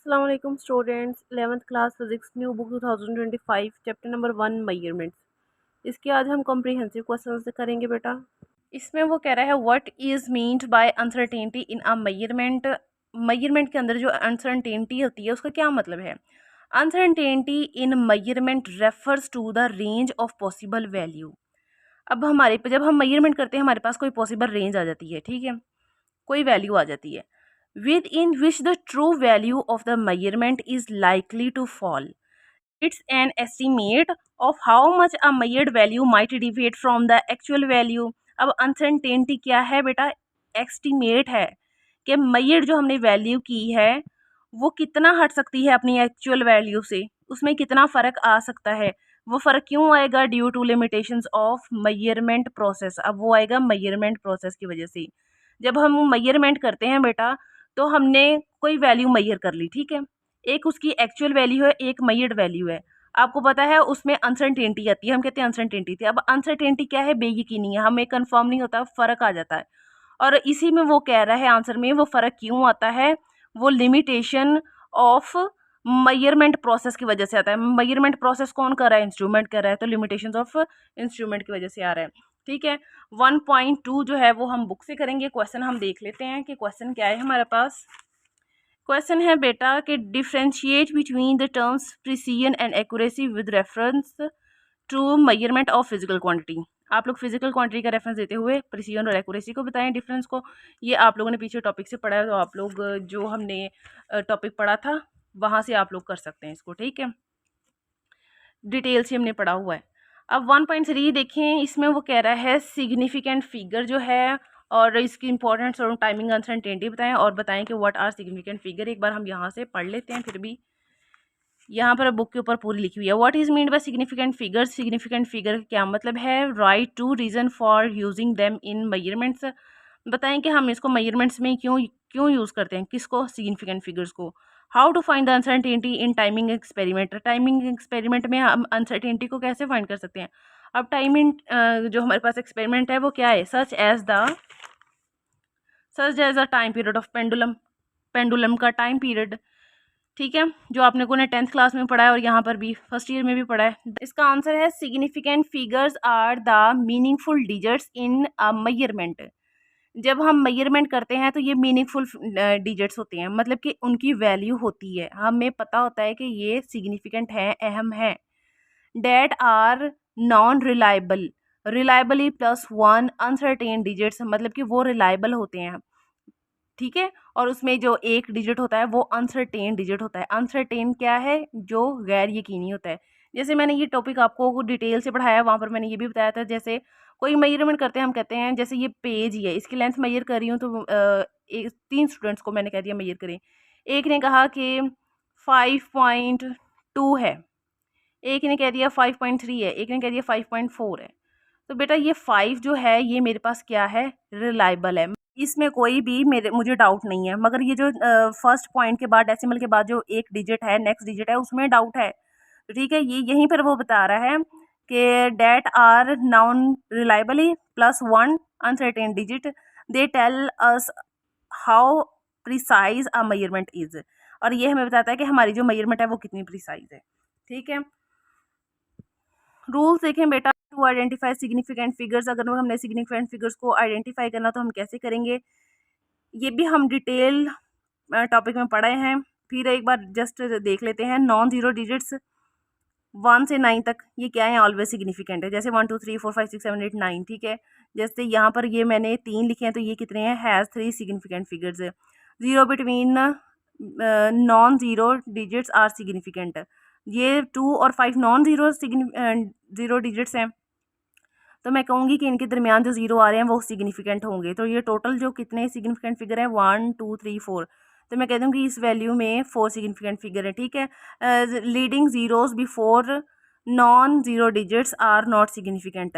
अस्सलाम वालेकुम students. 11th class physics new book 2025 chapter number 1 measurements. इसके आज हम कॉम्प्रिहेंसिव क्वेश्चन करेंगे बेटा। इसमें वो कह रहा है what is meant by uncertainty in a measurement. Measurement के अंदर जो अनसर्टेनिटी होती है उसका क्या मतलब है। Uncertainty in measurement refers to the range of possible value. अब जब हम मेजरमेंट करते हैं हमारे पास कोई पॉसिबल रेंज आ जाती है, ठीक है, कोई वैल्यू आ जाती है within which the true value of the measurement is likely to fall. It's an estimate of how much a measured value might deviate from the actual value. अब अनसर्टेनिटी क्या है बेटा, एस्टिमेट है कि मेजर्ड जो हमने वैल्यू की है वो कितना हट सकती है अपनी एक्चुअल वैल्यू से, उसमें कितना फ़र्क आ सकता है। वो फ़र्क क्यों आएगा, due to limitations of measurement process. अब वो आएगा मेजरमेंट प्रोसेस की वजह से। जब हम मेजरमेंट करते हैं बेटा तो हमने कोई वैल्यू मेजर कर ली, ठीक है, एक उसकी एक्चुअल वैल्यू है, एक मेजर्ड वैल्यू है। आपको पता है उसमें अनसर्टेनिटी आती है, हम कहते हैं अनसर्टेनिटी थी। अब अनसर्टेनिटी क्या है, बेयकीनी है, हमें कंफर्म नहीं होता, फ़र्क आ जाता है। और इसी में वो कह रहा है आंसर में वो फ़र्क क्यों आता है, वो लिमिटेशन ऑफ मेजरमेंट प्रोसेस की वजह से आता है। मेजरमेंट प्रोसेस कौन कर रहा है, इंस्ट्रूमेंट कर रहा है, तो लिमिटेशंस ऑफ इंस्ट्रूमेंट की वजह से आ रहा है, ठीक है। 1.2 जो है वो हम बुक से करेंगे। क्वेश्चन हम देख लेते हैं कि क्वेश्चन क्या है हमारे पास। क्वेश्चन है बेटा कि differentiate between the terms precision and accuracy with reference to measurement of physical quantity. आप लोग फिजिकल क्वांटिटी का रेफरेंस देते हुए प्रिसीजन और एक्यूरेसी को बताएं डिफरेंस को। ये आप लोगों ने पीछे टॉपिक से पढ़ा है, तो आप लोग जो हमने टॉपिक पढ़ा था वहाँ से आप लोग कर सकते हैं इसको, ठीक है, डिटेल से हमने पढ़ा हुआ है। अब 1.3 देखें, इसमें वो कह रहा है सिग्निफिकेंट फिगर जो है और इसकी इंपॉर्टेंस और टाइमिंग अनसर्टेनिटी बताएं और बताएं कि व्हाट आर सिग्निफिकेंट फिगर। एक बार हम यहाँ से पढ़ लेते हैं, फिर भी यहाँ पर बुक के ऊपर पूरी लिखी हुई है। What is mean by significant figure. Significant figure क्या मतलब है, write two reason for using them in measurements. बताएं कि हम इसको मेजरमेंट्स में क्यों क्यों यूज़ करते हैं, किसको, सिग्निफिकेंट फिगर्स को। How to find the uncertainty in timing experiment. Timing experiment में हम अनसर्टेनिटी को कैसे फाइंड कर सकते हैं। अब टाइमिंग जो हमारे पास एक्सपेरिमेंट है वो क्या है, such as the time period of pendulum, pendulum का टाइम पीरियड, ठीक है, जो आपने को ने 10th क्लास में पढ़ा है और यहाँ पर भी फर्स्ट ईयर में भी पढ़ा है। इसका आंसर है significant figures are the meaningful digits in a measurement. जब हम मेजरमेंट करते हैं तो ये मीनिंगफुल डिजिट्स होते हैं, मतलब कि उनकी वैल्यू होती है, हमें पता होता है कि ये सिग्निफिकेंट है, अहम है। That are known reliable, reliably plus one uncertain digits, मतलब कि वो रिलायबल होते हैं, ठीक है, और उसमें जो एक डिजिट होता है वो अनसर्टेन डिजिट होता है। अनसर्टेन क्या है, जो गैर यकीनी होता है। जैसे मैंने ये टॉपिक आपको डिटेल से पढ़ाया, वहाँ पर मैंने ये भी बताया था, जैसे कोई मेजरमेंट करते हैं, हम कहते हैं जैसे ये पेज ही है, इसकी लेंथ मेजर कर रही हूँ, तो एक 3 स्टूडेंट्स को मैंने कह दिया मेजर करें। एक ने कहा कि 5.2 है, एक ने कह दिया 5.3 है, एक ने कह दिया 5.4 है। तो बेटा ये 5 जो है ये मेरे पास क्या है, रिलायबल है, इसमें कोई भी मुझे डाउट नहीं है। मगर ये जो फर्स्ट पॉइंट के बाद डेसिमल के बाद जो एक डिजिट है, नेक्स्ट डिजिट है, उसमें डाउट है। तो ठीक है, ये यहीं पर वो बता रहा है कि that are known reliably plus one uncertain digit, they tell us how precise a measurement is. और ये हमें बताता है कि हमारी जो मेजरमेंट है वो कितनी प्रिसाइज है, ठीक है। रूल्स देखें बेटा, टू आइडेंटिफाई सिग्निफिकेंट फिगर्स। अगर हमने सिग्निफिकेंट फिगर्स को आइडेंटिफाई करना तो हम कैसे करेंगे, ये भी हम डिटेल टॉपिक में पढ़े हैं, फिर एक बार जस्ट देख लेते हैं। नॉन जीरो डिजिट्स 1 से 9 तक ये क्या है, ऑलवेज सिग्निफिकेंट है, जैसे 1 2 3 4 5 6 7 8 9, ठीक है। जैसे यहाँ पर ये मैंने 3 लिखे हैं, तो ये कितने हैं, हैज़ 3 सिग्निफिकेंट फिगर्स है। Zero between non zero digits are significant, ये 2 और 5 नॉन ज़ीरो ज़ीरो डिजिट्स हैं, तो मैं कहूँगी कि इनके दरमियान जो जीरो आ रहे हैं वो सिग्निफिकेंट होंगे। तो ये टोटल जो कितने सिग्निफिकेंट फिगर हैं, 1 2 3 4, तो मैं कह दूँगी इस वैल्यू में 4 सिग्निफिकेंट फिगर है, ठीक है। Leading zeros before non zero digits are not significant.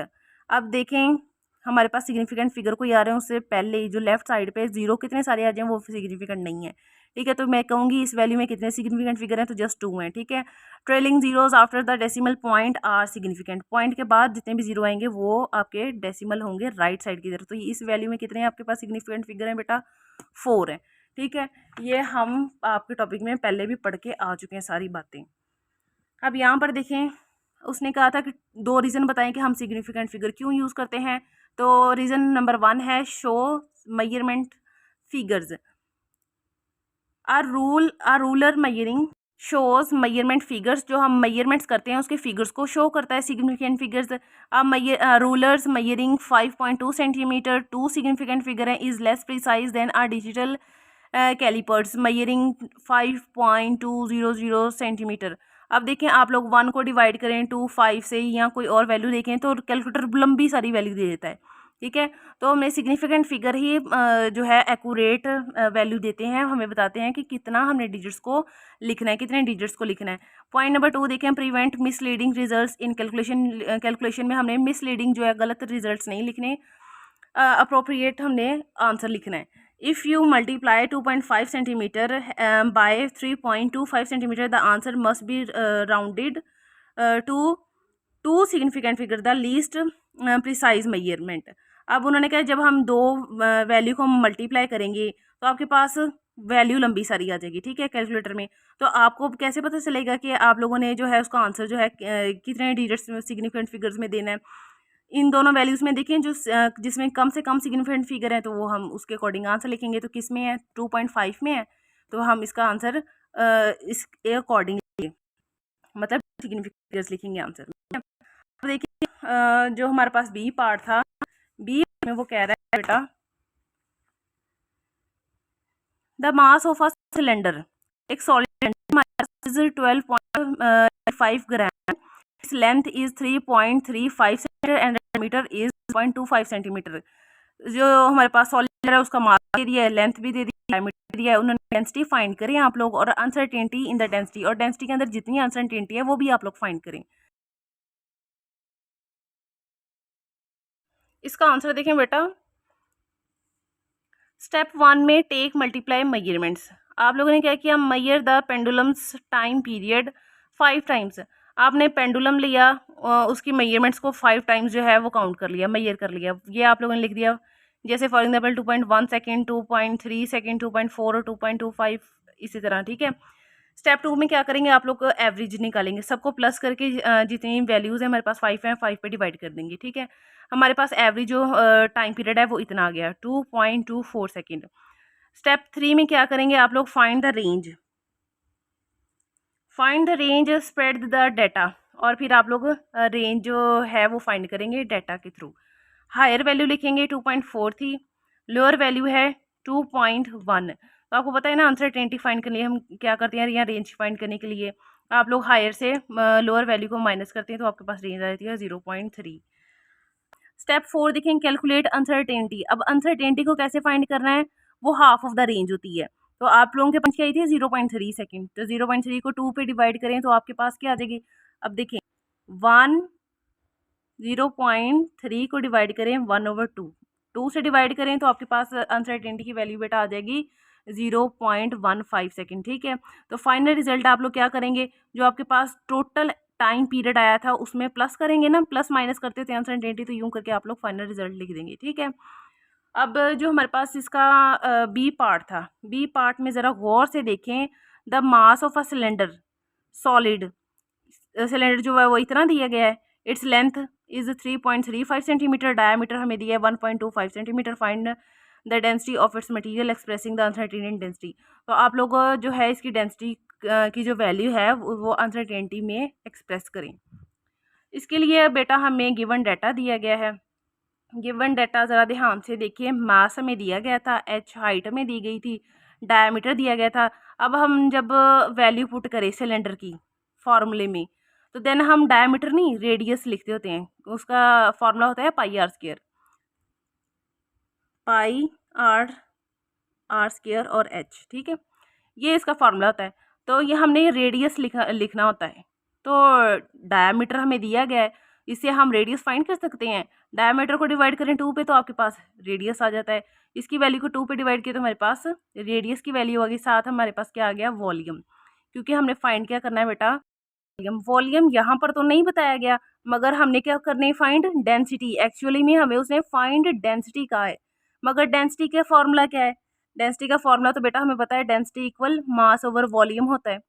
अब देखें हमारे पास सिग्निफिकेंट फिगर कोई आ रहे हैं, उससे पहले जो लेफ्ट साइड पे जीरो कितने सारे आ जाएं वो सिग्निफिकेंट नहीं है, ठीक है। तो मैं कहूँगी इस वैल्यू में कितने सिग्निफिकेंट फिगर हैं, तो जस्ट 2 हैं, ठीक है। Trailing zeros after the decimal point are significant, point के बाद जितने भी जीरो आएंगे वो आपके डेसिमल होंगे राइट साइड की तरफ। तो इस वैल्यू में कितने हैं आपके पास सिग्निफिकेंट फिगर हैं बेटा, 4 है, ठीक है, ये हम आपके टॉपिक में पहले भी पढ़ के आ चुके हैं सारी बातें। अब यहाँ पर देखें, उसने कहा था कि 2 रीज़न बताएं कि हम सिग्निफिकेंट फिगर क्यों यूज़ करते हैं। तो रीज़न नंबर 1 है show measurement figures. A ruler measuring shows measurement figures, जो हम मेजरमेंट्स करते हैं उसके फिगर्स को शो करता है, significant figures. Rulers measuring 5.2 centimetre, 2 significant figure है, is less precise than our digital callipers measuring 5.200 centimetre. अब देखें, आप लोग 1 को डिवाइड करें 2 5 से या कोई और वैल्यू देखें तो कैलकुलेटर लंबी सारी वैल्यू दे देता है। ठीक है, तो हमें सिग्निफिकेंट फिगर ही जो है एक्यूरेट वैल्यू देते हैं, हमें बताते हैं कि कितना हमने डिजिट्स को लिखना है, कितने डिजिट्स को लिखना है। पॉइंट नंबर 2 देखें, prevent misleading results in calculation में हमने मिसलीडिंग जो है गलत रिजल्ट्स नहीं लिखने, अप्रोप्रिएट हमने आंसर लिखना है। If you multiply 2.5 centimetre by 3.25 centimetre the answer must be rounded to 2 significant figure the least precise measurement. अब उन्होंने कहा जब हम 2 वैल्यू को मल्टीप्लाई करेंगे तो आपके पास वैल्यू लंबी सारी आ जाएगी। ठीक है, कैलकुलेटर में। तो आपको कैसे पता चलेगा कि आप लोगों ने जो है उसका आंसर जो है कितने डिजिट्स में सिग्निफिकेंट फिगर्स में देना है। इन दोनों वैल्यूज़ में देखें, जो जिसमें कम से कम सिग्निफिकेंट फिगर है तो वो हम उसके अकॉर्डिंग आंसर लिखेंगे। तो किस में है, 2.5 में है, तो हम इसका आंसर इसके अकॉर्डिंग मतलब सिग्निफिकेंट फिगर्स लिखेंगे आंसर में। अब देखिए, जो हमारे पास बी पार्ट था, बी में वो कह रहा है बेटा, the mass of a cylinder, एक solid is 12.5 gram, its length is 3.35 centimetre and diameter is 0.25 centimetre. जो हमारे पास सॉलिड है उसका मास दे दिया है, लेंथ भी दे दी है, डायमीटर दिया है, उन्होंने डेंसिटी फाइंड करें आप लोग, और अनसर्टेनिटी इन द डेंसिटी, और डेंसिटी के अंदर जितनी अनसर्टेनिटी है वो भी आप लोग फाइंड करें। इसका आंसर देखें बेटा, स्टेप 1 में टेक मल्टीप्लाई मेजरमेंट्स। आप लोगों ने क्या किया, Maihar the pendulums time period 5 times. आपने पेंडुलम लिया, उसकी मेजरमेंट्स को 5 टाइम्स जो है वो काउंट कर लिया, मैयर कर लिया, ये आप लोगों ने लिख दिया। जैसे फॉर एग्जाम्पल 2.1 सेकेंड, 2.3 सेकेंड, 2.4 और 2.25, इसी तरह। ठीक है, स्टेप 2 में क्या करेंगे, आप लोग एवरेज निकालेंगे, सबको प्लस करके जितनी वैल्यूज़ है हमारे पास 5 हैं, 5 पे डिवाइड कर देंगे। ठीक है, हमारे पास एवरेज जो टाइम पीरियड है वो इतना आ गया, 2.24 सेकेंड। स्टेप 3 में क्या करेंगे आप लोग, find the range, spread the data, और फिर आप लोग रेंज जो है वो फाइंड करेंगे डाटा के थ्रू। हायर वैल्यू लिखेंगे 2.4 थी, लोअर वैल्यू है 2.1। तो आपको पता है ना, अनसर्टेनिटी फाइंड करने हम क्या करते हैं, या रेंज फाइंड करने के लिए आप लोग हायर से लोअर वैल्यू को माइनस करते हैं, तो आपके पास रेंज आ जाती है 0.3। स्टेप 4 देखें, कैलकुलेट अनसर्टेनिटी। अब अनसर्टेनिटी को कैसे फाइंड करना है, वो हाफ ऑफ द रेंज होती है। तो आप लोगों के पास क्या आई थी, 0.3 सेकेंड, तो 0.3 को 2 पे डिवाइड करें तो आपके पास क्या आ जाएगी। अब देखें, 0.3 को डिवाइड करें 1/2, 2 से डिवाइड करें तो आपके पास अनसर्टेनिटी की वैल्यू बेटा आ जाएगी 0.15 सेकेंड। ठीक है, तो फाइनल रिजल्ट आप लोग क्या करेंगे, जो आपके पास टोटल टाइम पीरियड आया था उसमें प्लस करेंगे ना, प्लस माइनस करते थे अनसर्टेनिटी, तो यूं करके आप लोग फाइनल रिजल्ट लिख देंगे। ठीक है, अब जो हमारे पास इसका बी पार्ट था, बी पार्ट में ज़रा गौर से देखें, the mass of a cylinder solid, cylinder जो है वो इतना दिया गया है, its length is 3.35 centimetre, diameter हमें दिया है 1.25 centimetre, find the density of its material expressing the uncertainty density. तो आप लोग जो है इसकी डेंसिटी की जो वैल्यू है वो अनसर्टेनिटी में एक्सप्रेस करें। इसके लिए बेटा हमें गिवन डाटा दिया गया है, गिवन डाटा ज़रा ध्यान से देखिए, मास हमें दिया गया था, एच हाइट में दी गई थी, डायमीटर दिया गया था। अब हम जब वैल्यू पुट करें सिलेंडर की फार्मूले में, तो देन हम डायमीटर नहीं रेडियस लिखते होते हैं, उसका फार्मूला होता है pi r square, pi r r square और एच। ठीक है, ये इसका फार्मूला होता है। तो ये हमने रेडियस लिखना होता है। तो डायमीटर हमें दिया गया है, इससे हम रेडियस फाइंड कर सकते हैं। डायमीटर को डिवाइड करें 2 पे तो आपके पास रेडियस आ जाता है, इसकी वैल्यू को 2 पे डिवाइड किया तो हमारे पास रेडियस की वैल्यू होगी, साथ हमारे पास क्या आ गया, वॉल्यूम, क्योंकि हमने फाइंड क्या करना है बेटा, वॉल्यूम। वॉल्यूम यहाँ पर तो नहीं बताया गया, मगर हमने क्या करना है, फाइंड डेंसिटी। एक्चुअली में हमें उसने फाइंड डेंसिटी कहा है, मगर डेंसिटी का फॉर्मूला क्या है, डेंसिटी का फॉर्मूला तो बेटा हमें पता है, डेंसिटी इक्वल मास ओवर वॉल्यूम होता है।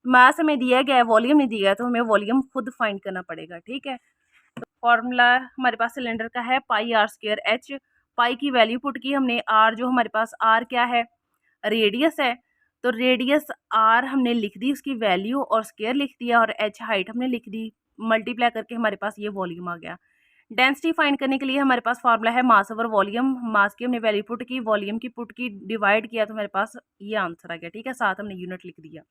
मास हमें दिया गया है, वॉल्यूम नहीं दिया गया, तो हमें वॉल्यूम खुद फाइंड करना पड़ेगा, ठीक है। तो फॉर्मूला हमारे पास सिलेंडर का है पाई आर स्क्वायर एच। पाई की वैल्यू पुट की हमने, आर जो हमारे पास आर क्या है, रेडियस है, तो रेडियस आर हमने लिख दी उसकी वैल्यू और स्क्वायर लिख दिया, और एच हाइट हमने लिख दी, मल्टीप्लाई करके हमारे पास ये वॉल्यूम आ गया। डेंसिटी फाइंड करने के लिए हमारे पास फार्मूला है मास ओवर वॉल्यूम। मास की हमने वैल्यू पुट की, वॉल्यूम की पुट की, डिवाइड किया, तो हमारे पास ये आंसर आ गया, ठीक है। साथ हमने यूनिट लिख दिया।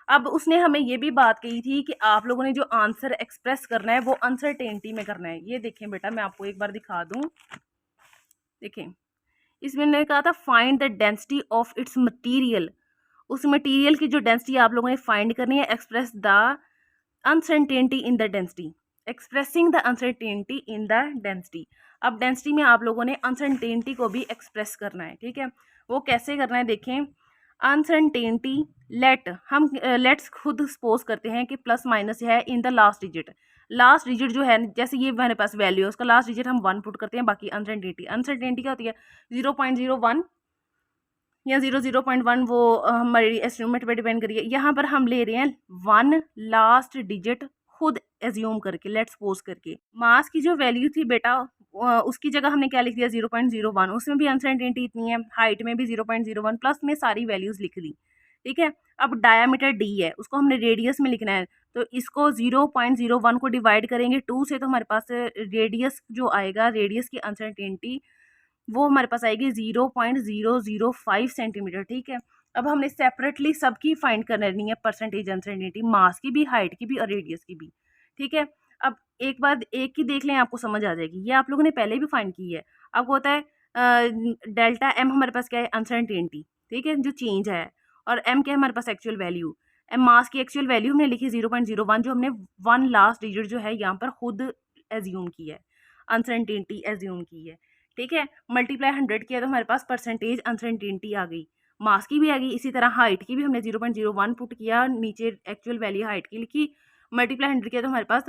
अब उसने हमें ये भी बात कही थी कि आप लोगों ने जो आंसर एक्सप्रेस करना है वो अनसर्टेनिटी में करना है। ये देखें बेटा, मैं आपको एक बार दिखा दूं, देखें इसमें ने कहा था find the density of its material. उस मटीरियल की जो डेंसिटी आप लोगों ने फाइंड करनी है, express the uncertainty in the density, expressing the uncertainty in the density. अब डेंसिटी में आप लोगों ने अनसर्टेनिटी को भी एक्सप्रेस करना है, ठीक है। वो कैसे करना है देखें। अनसर्टेनिटी लेट, हम लेट्स खुद सपोज करते हैं कि प्लस माइनस है in the last digit. Last digit जो है, जैसे ये हमारे पास वैल्यू है, उसका लास्ट डिजिट हम 1 पुट करते हैं, बाकी अनसर्टेनिटी। अनसर्टेनिटी क्या होती है, 0.01 या 0.1, वो हमारी एस्टिमेट पे डिपेंड करिए। यहाँ पर हम ले रहे हैं 1 लास्ट डिजिट खुद एज्यूम करके, लेट्स सपोज करके। मास की जो वैल्यू थी बेटा, उसकी जगह हमने क्या लिख दिया, 0.01, उसमें भी अनसर्टेनिटी इतनी है, हाइट में भी 0.01, प्लस में सारी वैल्यूज लिख दी, ठीक है। अब डायामीटर डी है, उसको हमने रेडियस में लिखना है, तो इसको 0.01 को डिवाइड करेंगे 2 से, तो हमारे पास रेडियस जो आएगा, रेडियस की अनसर्टेनिटी वो हमारे पास आएगी 0.005 सेंटीमीटर, ठीक है। अब हमने सेपरेटली सबकी फाइंड करनी है परसेंटेज अनसर्टेनिटी, मास की भी, हाइट की भी और रेडियस की भी, ठीक है। अब एक बात एक की देख लें, आपको समझ आ जाएगी। ये आप लोगों ने पहले भी फाइंड की है। आपको होता है डेल्टा एम हमारे पास क्या है, अनसर्टेनिटी, ठीक है, जो चेंज है, और एम क्या है हमारे पास, एक्चुअल वैल्यू। एम मास की एक्चुअल वैल्यू हमने लिखी 0.01, जो हमने 1 लास्ट डिजिट जो है यहाँ पर खुद एज्यूम की है, अनसर्टेनिटी एज्यूम की है, ठीक है। मल्टीप्लाई 100 किया तो हमारे पास परसेंटेज अनसर्टेनिटी आ गई, मास की भी आ गई। इसी तरह हाइट की भी हमने 0.01 पुट किया, नीचे एक्चुअल वैल्यू हाइट की लिखी, मल्टीप्लाई 100 किया तो हमारे पास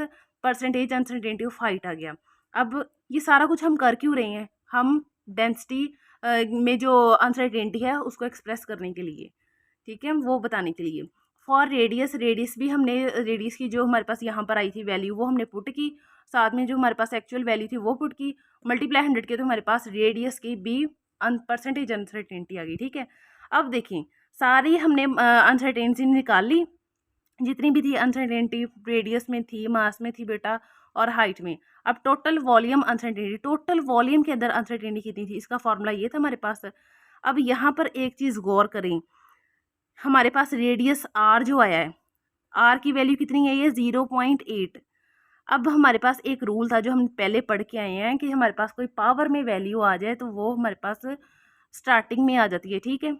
परसेंटेज अनसर्टेनिटी ऑफ हाइट आ गया। अब ये सारा कुछ हम कर क्यों रहे हैं, हम डेंसिटी में जो अनसर्टेनिटी है उसको एक्सप्रेस करने के लिए, ठीक है, वो बताने के लिए। फॉर रेडियस, रेडियस भी हमने, रेडियस की जो हमारे पास यहाँ पर आई थी वैल्यू वो हमने पुट की, साथ में जो हमारे पास एक्चुअल वैल्यू थी वो पुट की, मल्टीप्लाई 100 के तो हमारे पास रेडियस की भी परसेंटेज अनसर्टेनिटी आ गई, ठीक है। अब देखें, सारी हमने अनसर्टेनिटी निकाल ली, जितनी भी थी अनसर्टेनिटी, रेडियस में थी, मास में थी बेटा, और हाइट में। अब total volume uncertainty, total volume के अंदर अनसर्टेनिटी कितनी थी, इसका फॉर्मूला ये था हमारे पास। अब यहाँ पर एक चीज़ गौर करें, हमारे पास रेडियस आर जो आया है, आर की वैल्यू कितनी है, ये 0.8। अब हमारे पास एक रूल था जो हम पहले पढ़ के आए हैं कि हमारे पास कोई पावर में वैल्यू आ जाए तो वो हमारे पास स्टार्टिंग में आ जाती है, ठीक है।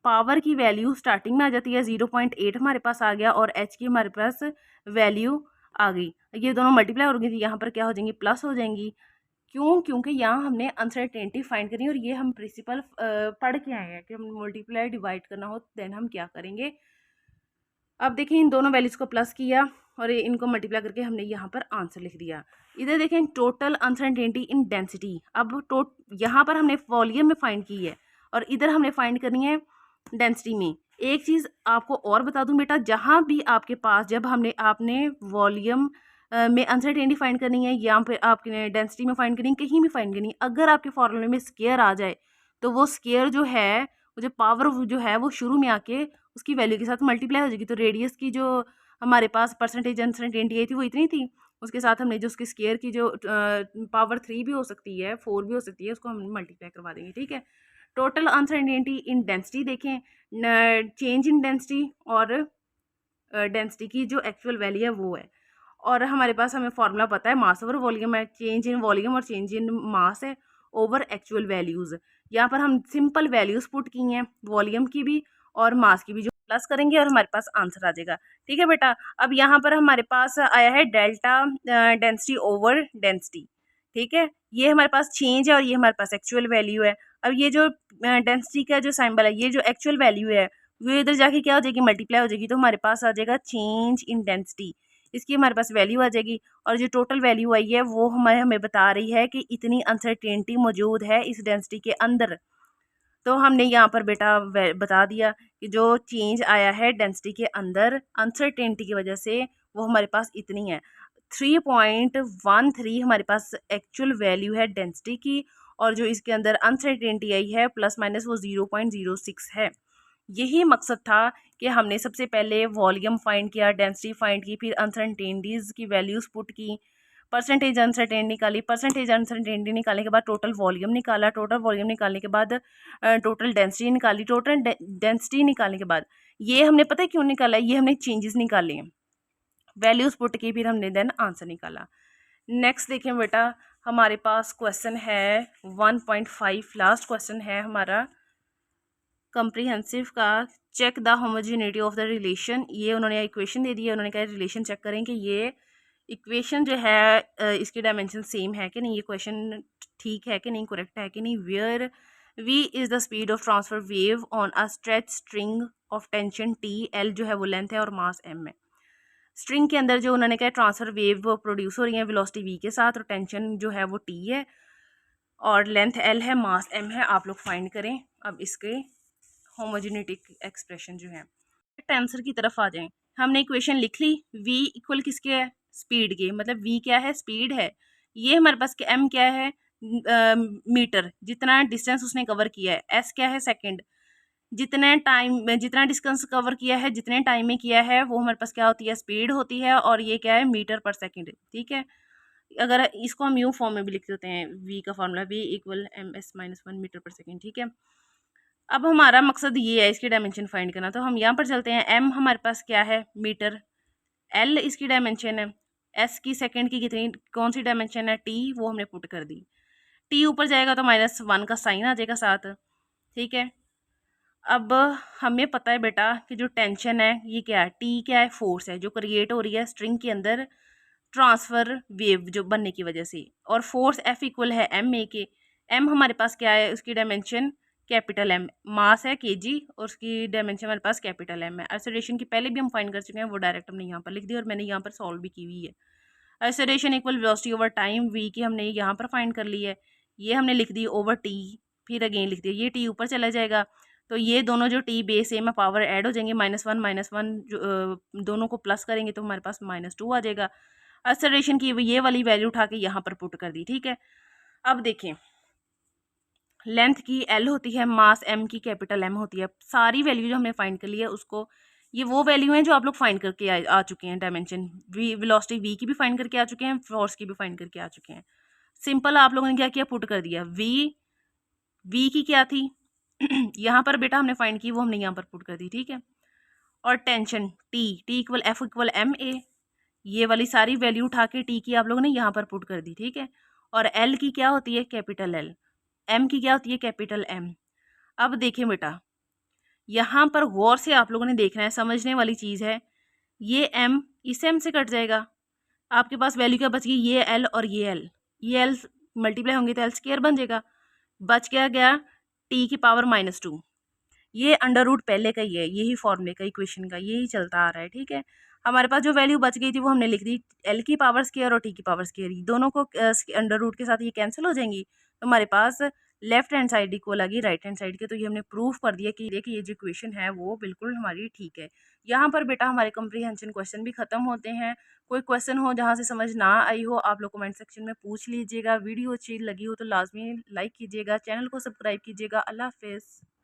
पावर की वैल्यू स्टार्टिंग में आ जाती है, 0.8 हमारे पास आ गया, और एच की हमारे पास वैल्यू आ गई। ये दोनों मल्टीप्लाई हो गई, यहाँ पर क्या हो जाएंगी, प्लस हो जाएंगी। क्यों, क्योंकि यहाँ हमने अनसर्टेनिटी फाइंड करी, और ये हम प्रिंसिपल पढ़ के आए हैं कि हम मल्टीप्लाई डिवाइड करना हो देन हम क्या करेंगे। अब देखिए, इन दोनों वैल्यूज़ को प्लस किया और इनको मल्टीप्लाई करके हमने यहाँ पर आंसर लिख दिया। इधर देखें, टोटल अनसर्टेनिटी इन डेंसिटी। अब यहाँ पर हमने वॉल्यूम में फाइंड की है, और इधर हमने फाइंड करनी है डेंसिटी में। एक चीज़ आपको और बता दूं बेटा, जहाँ भी आपके पास, जब आपने वॉल्यूम में अनसर्टेनिटी फाइंड करनी है, यहाँ पे आपने डेंसिटी में फाइंड करनी है, कहीं भी फाइंड करनी है, अगर आपके फॉर्मूले में स्केयर आ जाए तो वो स्केयर जो है, वो जो पावर जो है वो शुरू में आके उसकी वैल्यू के साथ मल्टीप्लाई हो जाएगी। तो रेडियस की जो हमारे पास परसेंटेज अनसर्टेनिटी आई थी वो इतनी थी, उसके साथ हमने जो उसके स्केयर की जो पावर 3 भी हो सकती है, 4 भी हो सकती है, उसको हम मल्टीप्लाई करवा देंगे, ठीक है। टोटल अनसर्टेनिटी इन डेंसिटी देखें, चेंज इन डेंसिटी और डेंसिटी की जो एक्चुअल वैल्यू है वो है, और हमारे पास हमें फॉर्मूला पता है मास ओवर वॉल्यूम है, चेंज इन वॉल्यूम और चेंज इन मास है ओवर एक्चुअल वैल्यूज़। यहाँ पर हम सिंपल वैल्यूज़ पुट की हैं, वॉल्यूम की भी और मास की भी, जो प्लस करेंगे और हमारे पास आंसर आ जाएगा, ठीक है बेटा। अब यहाँ पर हमारे पास आया है डेल्टा डेंसिटी ओवर डेंसिटी, ठीक है। ये हमारे पास चेंज है और ये हमारे पास एक्चुअल वैल्यू है। अब ये जो डेंसिटी का जो सिंबल है, ये जो एक्चुअल वैल्यू है, वो इधर जाके क्या हो जाएगी, मल्टीप्लाई हो जाएगी, तो हमारे पास आ जाएगा चेंज इन डेंसिटी, इसकी हमारे पास वैल्यू आ जाएगी। और जो टोटल वैल्यू आई है वो हमें बता रही है कि इतनी अनसर्टेनिटी मौजूद है इस डेंसिटी के अंदर। तो हमने यहाँ पर बेटा बता दिया कि जो चेंज आया है डेंसिटी के अंदर अनसर्टेनिटी की वजह से वो हमारे पास इतनी है। 3.13 हमारे पास एक्चुअल वैल्यू है डेंसिटी की, और जो इसके अंदर अनसर्टेनिटी आई है प्लस माइनस वो 0.06 है। यही मकसद था कि हमने सबसे पहले वॉल्यूम फाइंड किया, डेंसिटी फाइंड की, फिर अनसर्टेनिटीज़ की वैल्यूज़ पुट की, परसेंटेज अनसर्टेनिटी निकाली, परसेंटेज अनसर्टेनिटी निकालने के बाद टोटल वॉल्यूम निकाला, टोटल वॉल्यूम निकालने के बाद टोटल डेंसिटी निकाली, टोटल डेंसिटी निकालने के बाद ये हमने पता है क्यों निकाला, ये हमने चेंजेस निकाले हैं, वैल्यूज पुट की, फिर हमने देन आंसर निकाला। नेक्स्ट देखें बेटा, हमारे पास क्वेश्चन है 1.5, लास्ट क्वेश्चन है हमारा कंप्रीहेंसिव का। Check the homogeneity of the relation. ये उन्होंने इक्वेशन दे दी है, उन्होंने कहा रिलेशन चेक करें कि ये इक्वेशन जो है इसकी डायमेंशन सेम है कि नहीं, ये क्वेश्चन ठीक है कि नहीं, करेक्ट है कि नहीं। Where v is the speed of transverse wave on a stretch string of tension t, l जो है वो लेंथ है और मास m है। स्ट्रिंग के अंदर जो उन्होंने कहा ट्रांसफर वेव प्रोड्यूस हो रही है वेलोसिटी v के साथ, और टेंशन जो है वो t है और लेंथ l है, मास m है। आप लोग फाइंड करें अब इसके होमोजेनिटिक एक्सप्रेशन जो है। आंसर की तरफ आ जाएं, हमने इक्वेशन लिख ली, v इक्वल किसके है, स्पीड के, मतलब v क्या है, स्पीड है। ये हमारे पास m क्या है, मीटर, जितना डिस्टेंस उसने कवर किया है। s क्या है, सेकंड, जितने टाइम में जितना डिस्टेंस कवर किया है, जितने टाइम में किया है, वो हमारे पास क्या होती है, स्पीड होती है, और ये क्या है, मीटर पर सेकंड। ठीक है, अगर इसको हम यू फॉर्म में भी लिख देते हैं, v का formula v equal ms-1 metre per second. ठीक है, अब हमारा मकसद ये है इसकी डायमेंशन फाइंड करना, तो हम यहाँ पर चलते हैं। m हमारे पास क्या है, मीटर, l इसकी डायमेंशन है, s की सेकंड की कितनी, कौन सी डायमेंशन है, t, वो हमने पुट कर दी। t ऊपर जाएगा तो -1 का साइन आ जाएगा साथ। ठीक है, अब हमें पता है बेटा कि जो टेंशन है ये क्या है, टी क्या है, फोर्स है जो क्रिएट हो रही है स्ट्रिंग के अंदर ट्रांसफर वेव जो बनने की वजह से, और फोर्स एफ इक्वल है एम ए के। एम हमारे पास क्या है, उसकी डायमेंशन कैपिटल एम, मास है केजी, और उसकी डायमेंशन हमारे पास कैपिटल एम है। एक्सेलरेशन की पहले भी हम फाइंड कर चुके हैं, वो डायरेक्ट हमने यहाँ पर लिख दी और मैंने यहाँ पर सॉल्व भी की हुई है। Acceleration equal velocity over time, v की हमने यहाँ पर फाइंड कर ली है, ये हमने लिख दी ओवर टी, फिर अगेन लिख दिया, ये टी ऊपर चला जाएगा तो ये दोनों जो टी बेस सेम है पावर ऐड हो जाएंगे, -1 जो दोनों को प्लस करेंगे तो हमारे पास -2 आ जाएगा। एक्सेलरेशन की ये वाली वैल्यू उठा के यहाँ पर पुट कर दी। ठीक है, अब देखें, लेंथ की एल होती है, मास एम की कैपिटल एम होती है। सारी वैल्यू जो हमने फाइंड कर ली है उसको, ये वो वैल्यू हैं जो आप लोग फाइंड करके आ चुके हैं। डायमेंशन वी, वेलोसिटी वी की भी फाइंड करके आ चुके हैं, फोर्स की भी फाइंड करके आ चुके हैं। सिंपल आप लोगों ने क्या किया, पुट कर दिया। वी की क्या थी यहाँ पर बेटा हमने फाइंड की, वो हमने यहाँ पर पुट कर दी। ठीक है, और tension T equal F equal M A, ये वाली सारी वैल्यू उठा के टी की आप लोगों ने यहाँ पर पुट कर दी। ठीक है, और एल की क्या होती है, कैपिटल एल, एम की क्या होती है, कैपिटल एम। अब देखें बेटा, यहाँ पर गौर से आप लोगों ने देखना है, समझने वाली चीज़ है। ये एम इस एम से कट जाएगा, आपके पास वैल्यू क्या बच गई, ये एल और ये एल मल्टीप्लाई होंगे तो एल स्क्वायर बन जाएगा, बच क्या गया, टी की पावर -2। ये अंडर रूट पहले का ही है, यही फॉर्मूले का, इक्वेशन का यही चलता आ रहा है। ठीक है, हमारे पास जो वैल्यू बच गई थी वो हमने लिख दी, एल की पावर स्क्वायर और टी की पावर स्क्वायर, दोनों को अंडर रूट के साथ ये कैंसिल हो जाएंगी, तो हमारे पास लेफ्ट हैंड साइड इक्वल आ गई राइट हैंड साइड के। तो ये हमने प्रूफ कर दिया कि देखिए ये जो इक्वेशन है वो बिल्कुल हमारी ठीक है। यहाँ पर बेटा हमारे कंप्रीहेंशन क्वेश्चन भी खत्म होते हैं। कोई क्वेश्चन हो जहाँ से समझ ना आई हो, आप लोग कमेंट सेक्शन में पूछ लीजिएगा। वीडियो अच्छी लगी हो तो लाजमी लाइक कीजिएगा, चैनल को सब्सक्राइब कीजिएगा। अल्लाह हाफिज़।